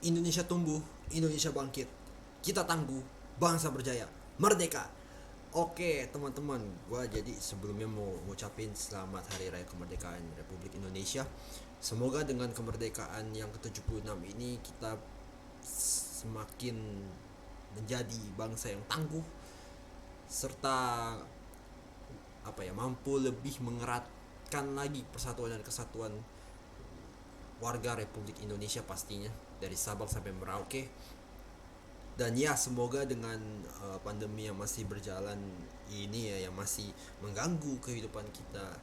Indonesia tumbuh, Indonesia bangkit. Kita tangguh, bangsa berjaya, merdeka. Oke teman-teman, gue jadi sebelumnya mau ngucapin selamat Hari Raya Kemerdekaan Republik Indonesia. Semoga dengan kemerdekaan yang ke-76 ini kita semakin menjadi bangsa yang tangguh serta mampu lebih mengeratkan lagi persatuan dan kesatuan warga Republik Indonesia pastinya dari Sabang sampai Merauke. Dan ya semoga dengan pandemi yang masih berjalan ini ya, yang masih mengganggu kehidupan kita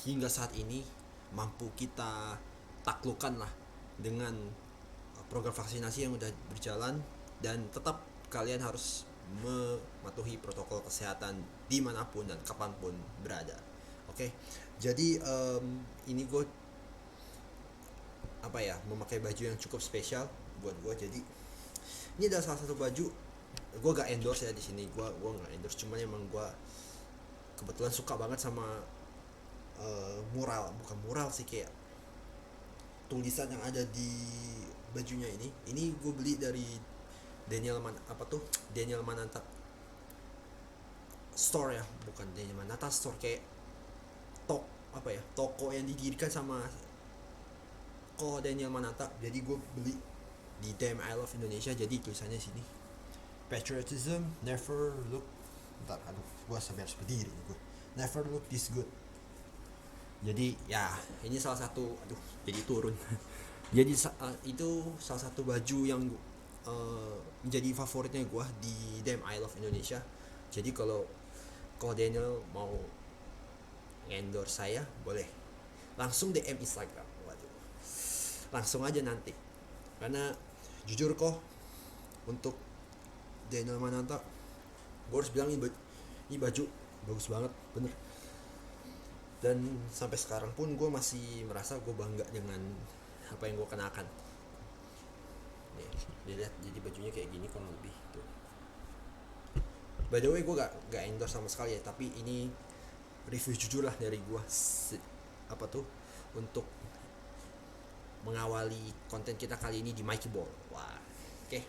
hingga saat ini, mampu kita taklukkan lah dengan program vaksinasi yang udah berjalan. Dan tetap kalian harus mematuhi protokol kesehatan dimanapun dan kapanpun berada. Oke, jadi ini gue memakai baju yang cukup spesial buat gue. Jadi ini adalah salah satu baju, gue gak endorse ya di sini, gue gak endorse, cuman emang gue kebetulan suka banget sama bukan mural sih, kayak tulisan yang ada di bajunya ini gue beli dari Daniel Mananta Store ya, bukan Daniel Mananta Store, kayak toko yang didirikan sama Daniel Mananta. Jadi gue beli di Damn I Love Indonesia. Jadi tulisannya sini, patriotism never look, gue sampai harus berdiri gue, never look this good. Jadi ya ini salah satu, jadi turun. Jadi itu salah satu baju yang menjadi favoritnya gue di Damn I Love Indonesia. Jadi kalau Daniel mau endorse saya, boleh langsung DM Instagram. Waduh, langsung aja nanti. Karena jujur kok, untuk Daniel Mananta, gue harus bilang ini baju bagus banget, bener. Dan sampai sekarang pun gue masih merasa gue bangga dengan apa yang gue kenakan. Nih, dilihat, jadi bajunya kayak gini kurang lebih tuh. By the way, gue gak endorse sama sekali ya, tapi ini review jujur lah dari gue untuk mengawali konten kita kali ini di Mikey Ball. Wah, oke.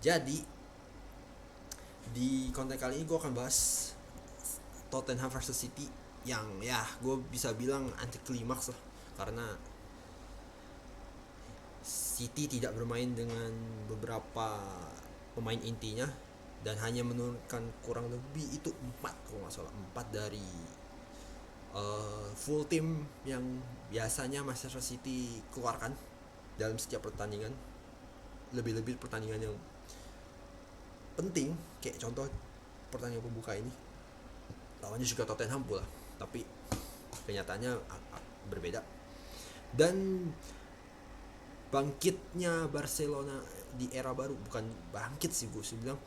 Jadi di konten kali ini gue akan bahas Tottenham versus City, yang ya gue bisa bilang anti klimaks lah, karena City tidak bermain dengan beberapa pemain intinya dan hanya menurunkan kurang lebih itu 4 dari full team yang biasanya Manchester City keluarkan dalam setiap pertandingan. Lebih-lebih pertandingan yang penting, kayak contoh pertandingan pembuka ini lawannya juga Tottenham pula, tapi kenyataannya berbeda. Dan bangkitnya Barcelona di era baru, bukan bangkit sih, gue bilang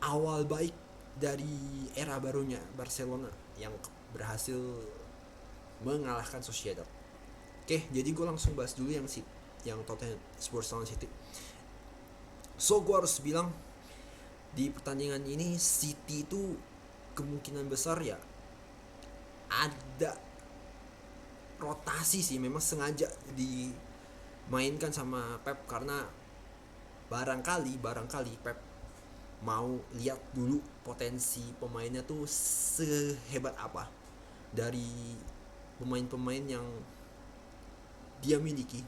awal baik dari era barunya Barcelona yang berhasil mengalahkan Sociedad. Oke, jadi gue langsung bahas dulu yang Tottenham Spurs lawan City. So gue harus bilang di pertandingan ini City itu kemungkinan besar ya ada rotasi sih, memang sengaja dimainkan sama Pep karena barangkali Pep mau lihat dulu potensi pemainnya tuh sehebat apa dari pemain-pemain yang dia miliki,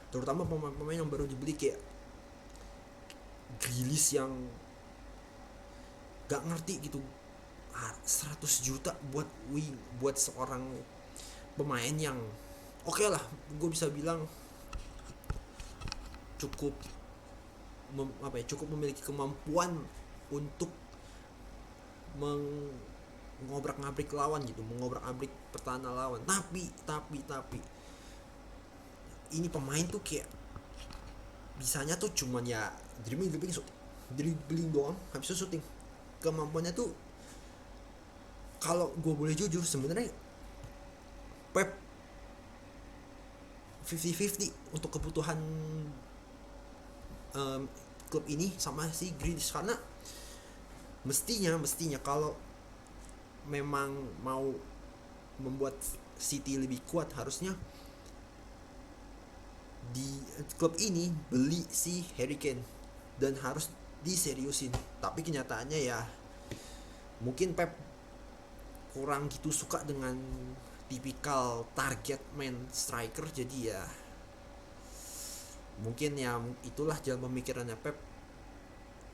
terutama pemain-pemain yang baru dibeli kayak Grealish yang gak ngerti gitu, 100 juta buat seorang pemain yang oke lah, gue bisa bilang cukup memiliki kemampuan untuk mengobrak-ngabrik lawan gitu, mengobrak-ngabrik pertahanan lawan. Tapi ini pemain tuh kayak bisanya tuh cuman ya dribbling doang, habis itu shooting. Kemampuannya tuh, kalau gue boleh jujur, sebenarnya Pep 50-50 untuk kebutuhan klub ini sama si Grealish, karena mestinya kalau memang mau membuat City lebih kuat, harusnya klub ini beli si Harry Kane dan harus diseriusin. Tapi kenyataannya ya mungkin Pep kurang gitu suka dengan tipikal target man striker, jadi ya mungkin ya itulah jalan pemikirannya Pep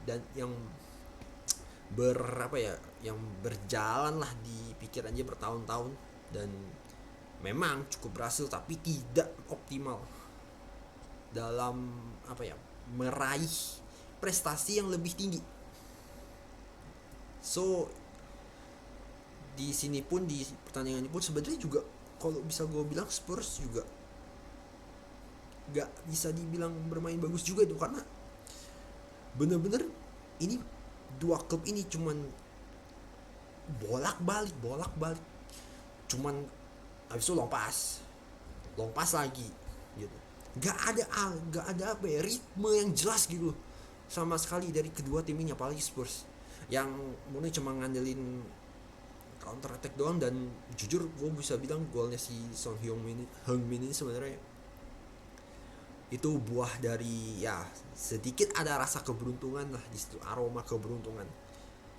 dan yang yang berjalan lah di pikirannya bertahun-tahun dan memang cukup berhasil tapi tidak optimal dalam meraih prestasi yang lebih tinggi. So di sini pun, di pertandingan ini pun sebenarnya juga kalau bisa gue bilang Spurs juga gak bisa dibilang bermain bagus juga itu, karena bener-bener ini dua klub ini cuman bolak-balik cuman habis itu long pass lagi gitu. Gak ada ritme yang jelas gitu sama sekali dari kedua tim ini, apalagi Spurs yang murni cuma ngandelin counter attack doang. Dan jujur gue bisa bilang golnya si Son Heung-min ini sebenarnya itu buah dari ya sedikit ada rasa keberuntungan lah di situ, aroma keberuntungan.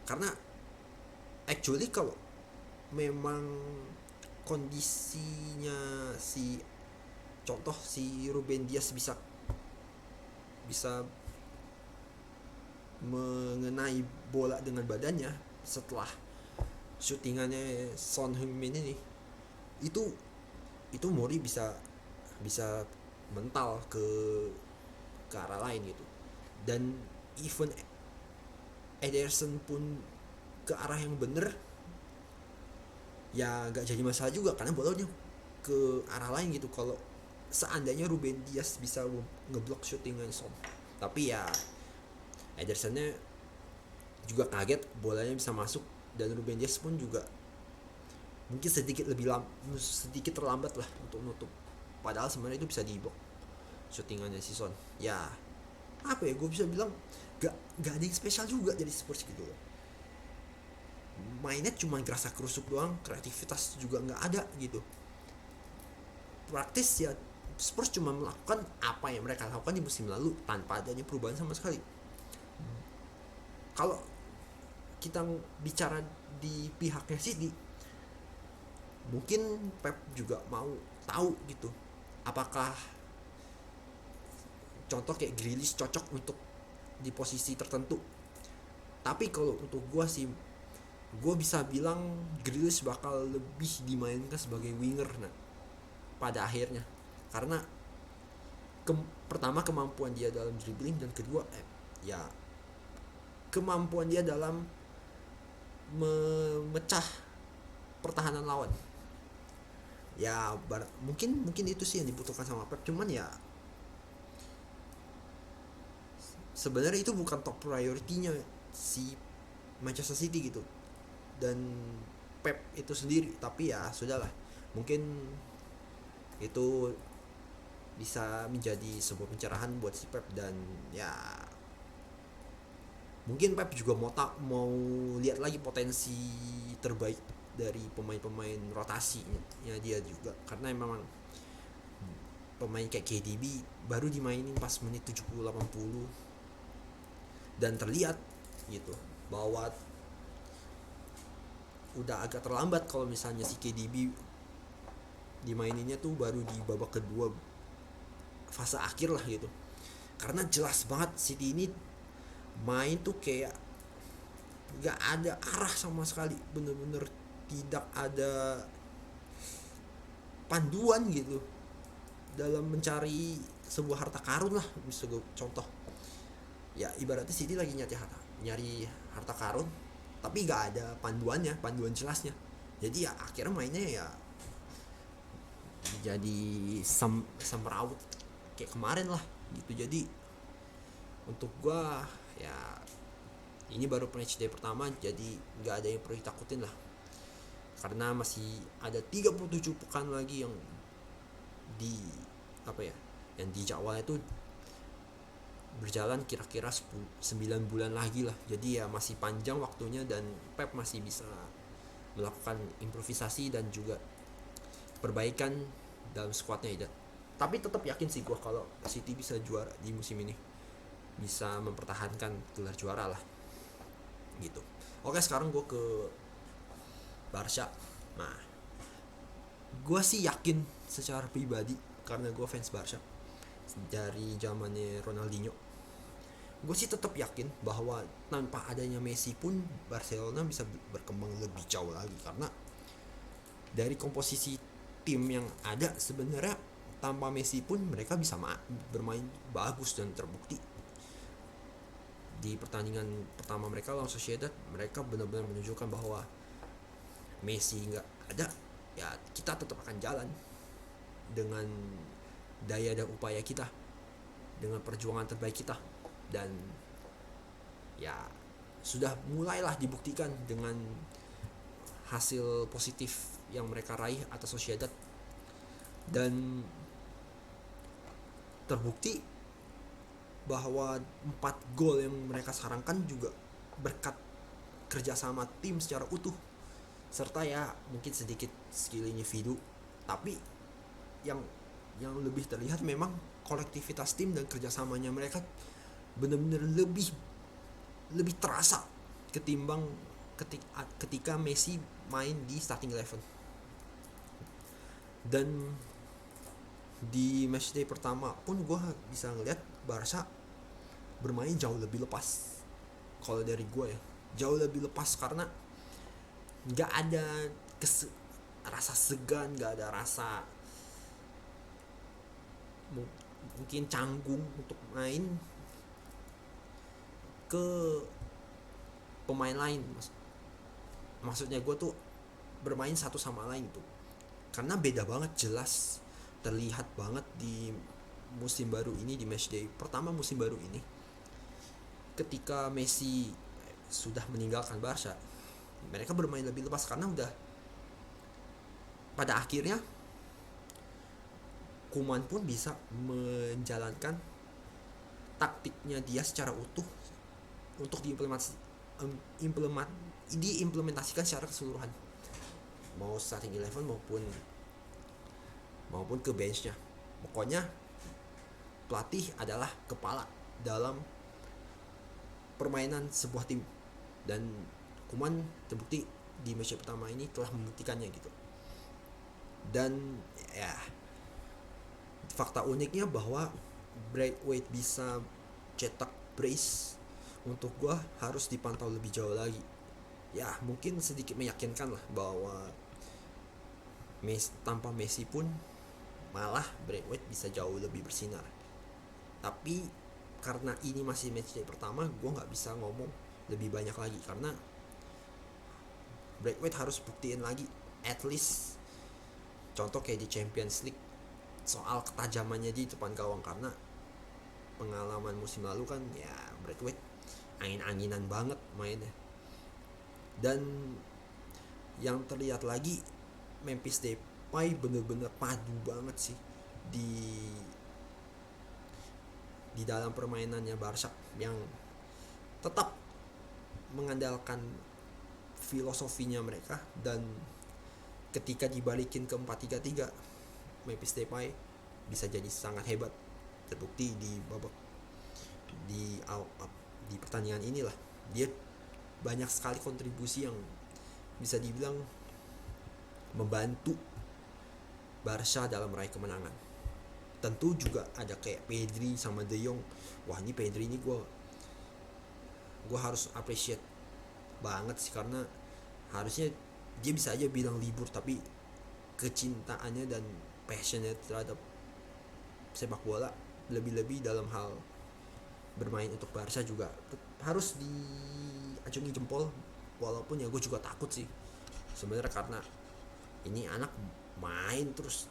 Karena actually kalau memang kondisinya si Ruben Dias bisa mengenai bola dengan badannya setelah syutingannya Son Heung-min ini, itu Mori bisa mental ke arah lain gitu. Dan even Ederson pun ke arah yang bener ya gak jadi masalah juga karena bolanya ke arah lain gitu kalau seandainya Ruben Dias bisa ngeblok syutingan Son. Tapi ya Edersonnya juga kaget bolanya bisa masuk, dan Ruben Dias pun juga mungkin sedikit terlambat lah untuk nutup, padahal sebenarnya itu bisa diblok syutingannya si Son. Ya gue bisa bilang gak ada yang spesial juga dari Spurs gitu loh. Mainnya cuma gerasa kerusuk doang, kreativitas juga gak ada gitu. Praktis ya Spurs cuma melakukan apa yang mereka lakukan di musim lalu tanpa adanya perubahan sama sekali. Kalau kita bicara di pihaknya City, mungkin Pep juga mau tahu gitu apakah contoh kayak Grealish cocok untuk di posisi tertentu. Tapi kalau untuk gue sih, gue bisa bilang Grealish bakal lebih dimainkan sebagai winger pada akhirnya, karena pertama kemampuan dia dalam dribbling, dan kedua ya kemampuan dia dalam memecah pertahanan lawan. Ya mungkin itu sih yang dibutuhkan sama Pep. Cuman ya sebenarnya itu bukan top priority-nya si Manchester City gitu dan Pep itu sendiri. Tapi ya sudahlah, mungkin itu bisa menjadi sebuah pencerahan buat si Pep. Dan ya mungkin Pep juga mau lihat lagi potensi terbaik dari pemain-pemain rotasinya dia juga, karena memang pemain kayak KDB baru dimainin pas menit 70-80 dan terlihat gitu bahwa udah agak terlambat kalau misalnya si KDB dimaininnya tuh baru di babak kedua fase akhir lah gitu. Karena jelas banget City ini main tuh kayak gak ada arah sama sekali, bener-bener tidak ada panduan gitu dalam mencari sebuah harta karun lah. Bisa gue contoh ya, ibaratnya City lagi nyari harta karun tapi gak ada panduan jelasnya. Jadi ya akhirnya mainnya ya jadi semrawut kayak kemarin lah gitu. Jadi untuk gue ya ini baru match day pertama, jadi gak ada yang perlu ditakutin lah, karena masih ada 37 pekan lagi yang di jadwalnya itu berjalan kira-kira 9 bulan lagi lah. Jadi ya masih panjang waktunya dan Pep masih bisa melakukan improvisasi dan juga perbaikan dalam skuadnya. Tapi tetap yakin sih gue kalau City bisa juara di musim ini, bisa mempertahankan gelar juara lah gitu. Oke, sekarang gue ke Barca. Nah, gue sih yakin secara pribadi karena gue fans Barca dari zamannya Ronaldinho. Gue sih tetap yakin bahwa tanpa adanya Messi pun Barcelona bisa berkembang lebih jauh lagi, karena dari komposisi tim yang ada sebenarnya tanpa Messi pun mereka bisa bermain bagus dan terbukti. Di pertandingan pertama mereka lawan Sociedad, mereka benar-benar menunjukkan bahwa Messi nggak ada, ya kita tetap akan jalan dengan daya dan upaya kita, dengan perjuangan terbaik kita. Dan ya sudah mulailah dibuktikan dengan hasil positif yang mereka raih atas Sociedad, dan terbukti bahwa 4 gol yang mereka sarangkan juga berkat kerjasama tim secara utuh, serta ya mungkin sedikit skill individu, tapi yang lebih terlihat memang kolektivitas tim dan kerjasamanya mereka benar-benar lebih terasa ketimbang ketika Messi main di starting 11. Dan di matchday pertama pun gue bisa ngeliat Barca bermain jauh lebih lepas. Kalau dari gue ya, jauh lebih lepas karena nggak ada rasa segan, nggak ada rasa mungkin canggung untuk main ke pemain lain. Maksudnya gue tuh bermain satu sama lain tuh, karena beda banget, jelas terlihat banget di musim baru ini, di matchday pertama musim baru ini, ketika Messi sudah meninggalkan Barca, mereka bermain lebih lepas karena udah pada akhirnya Koeman pun bisa menjalankan taktiknya dia secara utuh untuk diimplementasikan secara keseluruhan, mau starting 11 maupun ke benchnya. Pokoknya pelatih adalah kepala dalam permainan sebuah tim, dan Koeman terbukti di match pertama ini telah membuktikannya gitu. Dan ya fakta uniknya bahwa Braithwaite bisa cetak brace, untuk gue harus dipantau lebih jauh lagi. Ya mungkin sedikit meyakinkan lah bahwa tanpa Messi pun malah Braithwaite bisa jauh lebih bersinar. Tapi karena ini masih matchday pertama, gue gak bisa ngomong lebih banyak lagi, karena Braithwaite harus buktiin lagi, at least contoh kayak di Champions League, soal ketajamannya di depan gawang. Karena pengalaman musim lalu kan ya Braithwaite angin-anginan banget mainnya. Dan yang terlihat lagi, Memphis Depay bener-bener padu banget sih di dalam permainannya Barca, yang tetap mengandalkan filosofinya mereka. Dan ketika dibalikin ke 4-3-3, Memphis Depay bisa jadi sangat hebat. Terbukti di babak di pertandingan inilah, dia banyak sekali kontribusi yang bisa dibilang membantu Barca dalam meraih kemenangan. Tentu juga ada kayak Pedri sama De Jong. Wah, ini Pedri ini gue harus appreciate banget sih, karena harusnya dia bisa aja bilang libur, tapi kecintaannya dan passionnya terhadap sepak bola, lebih-lebih dalam hal bermain untuk Barca, juga harus diacungi jempol. Walaupun ya gue juga takut sih sebenarnya, karena ini anak main terus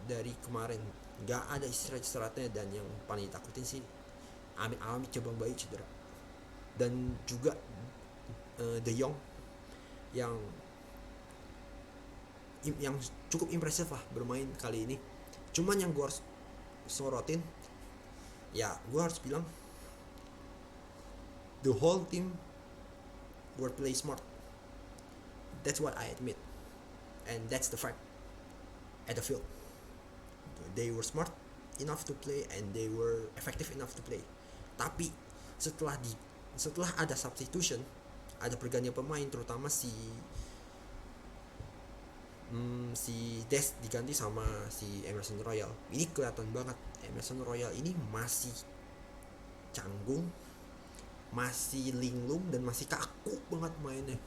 dari kemarin, gak ada istirahatnya. Dan yang paling takutin sih amit-amit cabang bayi cedera. Dan juga De Jong yang cukup impresif lah bermain kali ini. Cuman yang gue harus sorotin, ya gue harus bilang the whole team were play smart. That's what I admit, and that's the fact at the field. They were smart, enough to play and they were effective enough to play. Tapi setelah ada substitution, ada pergantian pemain, terutama si Des diganti sama si Emerson Royal. Ini kelihatan banget Emerson Royal ini masih canggung, masih linglung, dan masih kaku banget mainnya.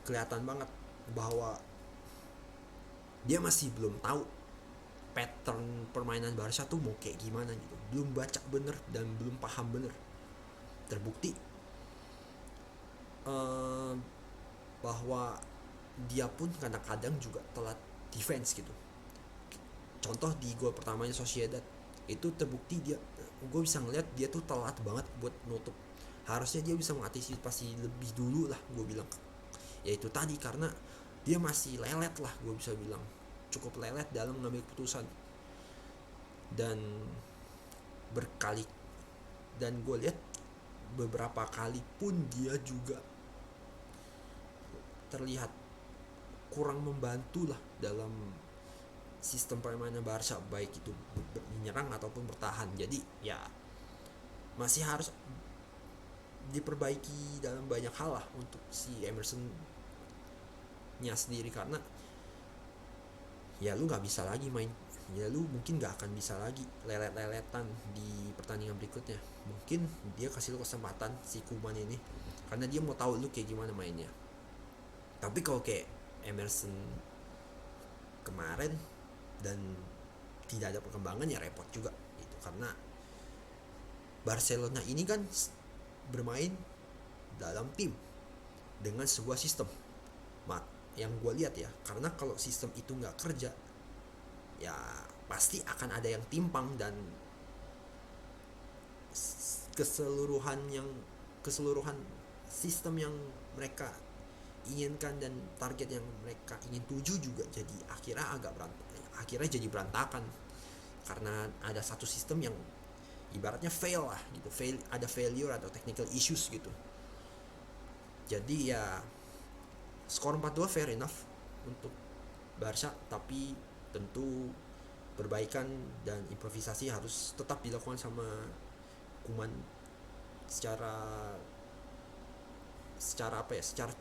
Kelihatan banget bahwa dia masih belum tahu pattern permainan Barca tuh mau kayak gimana gitu. Belum baca bener dan belum paham bener. Terbukti bahwa dia pun kadang-kadang juga telat defense gitu. Contoh di gol pertamanya Sociedad itu terbukti gue bisa ngeliat dia tuh telat banget buat nutup. Harusnya dia bisa mengantisipasi lebih dulu lah, gue bilang. Yaitu tadi karena dia masih lelet lah, gue bisa bilang cukup lelet dalam mengambil keputusan. Dan gue lihat beberapa kali pun dia juga terlihat kurang membantu lah dalam sistem permainan Barca, baik itu menyerang ataupun bertahan. Jadi ya masih harus diperbaiki dalam banyak hal lah untuk si Emerson-nya sendiri, karena ya lu nggak bisa lagi main, ya lu mungkin nggak akan bisa lagi lelet-leletan di pertandingan berikutnya. Mungkin dia kasih lu kesempatan si Koeman ini karena dia mau tahu lu kayak gimana mainnya. Tapi kalau kayak Emerson kemarin dan tidak ada perkembangan, ya repot juga gitu. Karena Barcelona ini kan bermain dalam tim dengan sebuah sistem yang gue lihat ya. Karena kalau sistem itu nggak kerja, ya pasti akan ada yang timpang, dan keseluruhan sistem yang mereka inginkan dan target yang mereka ingin tuju juga jadi akhirnya jadi berantakan, karena ada satu sistem yang ibaratnya fail lah gitu, ada failure atau technical issues gitu. Jadi ya skor 4-2 fair enough untuk Barca, tapi tentu perbaikan dan improvisasi harus tetap dilakukan sama Koeman secara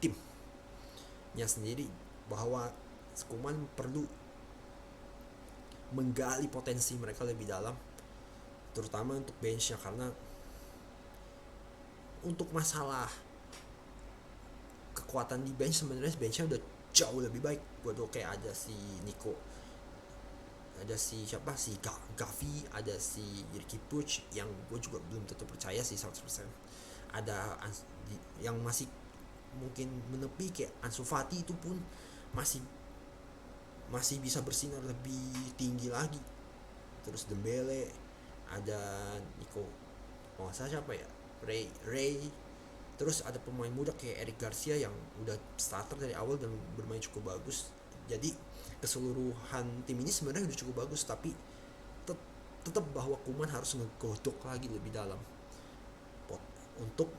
timnya sendiri, bahwa Koeman perlu menggali potensi mereka lebih dalam, terutama untuk benchnya. Karena untuk masalah kekuatan di bench, sebenarnya benchnya udah jauh lebih baik. Buat kayak ada si Nico, ada si Gavi, ada si Riqui Puig yang gue juga belum tentu percaya sih 100%. Ada yang masih mungkin menepi kayak Ansu Fati, itu pun masih bisa bersinar lebih tinggi lagi. Terus Dembele, ada Nico, siapa ya, Ray. Terus ada pemain muda kayak Eric Garcia yang udah starter dari awal dan bermain cukup bagus. Jadi keseluruhan tim ini sebenarnya udah cukup bagus, tapi tetap bahwa Koeman harus ngegodok lagi lebih dalam untuk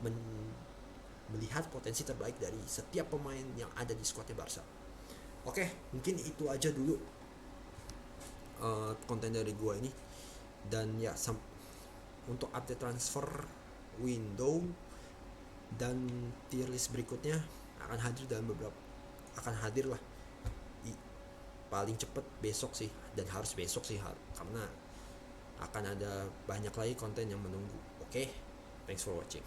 melihat potensi terbaik dari setiap pemain yang ada di skuadnya Barca. Oke, mungkin itu aja dulu konten dari gue ini. Dan ya untuk update transfer window dan tier list berikutnya akan hadir lah paling cepet besok sih, dan harus besok sih karena akan ada banyak lagi konten yang menunggu. Oke, thanks for watching.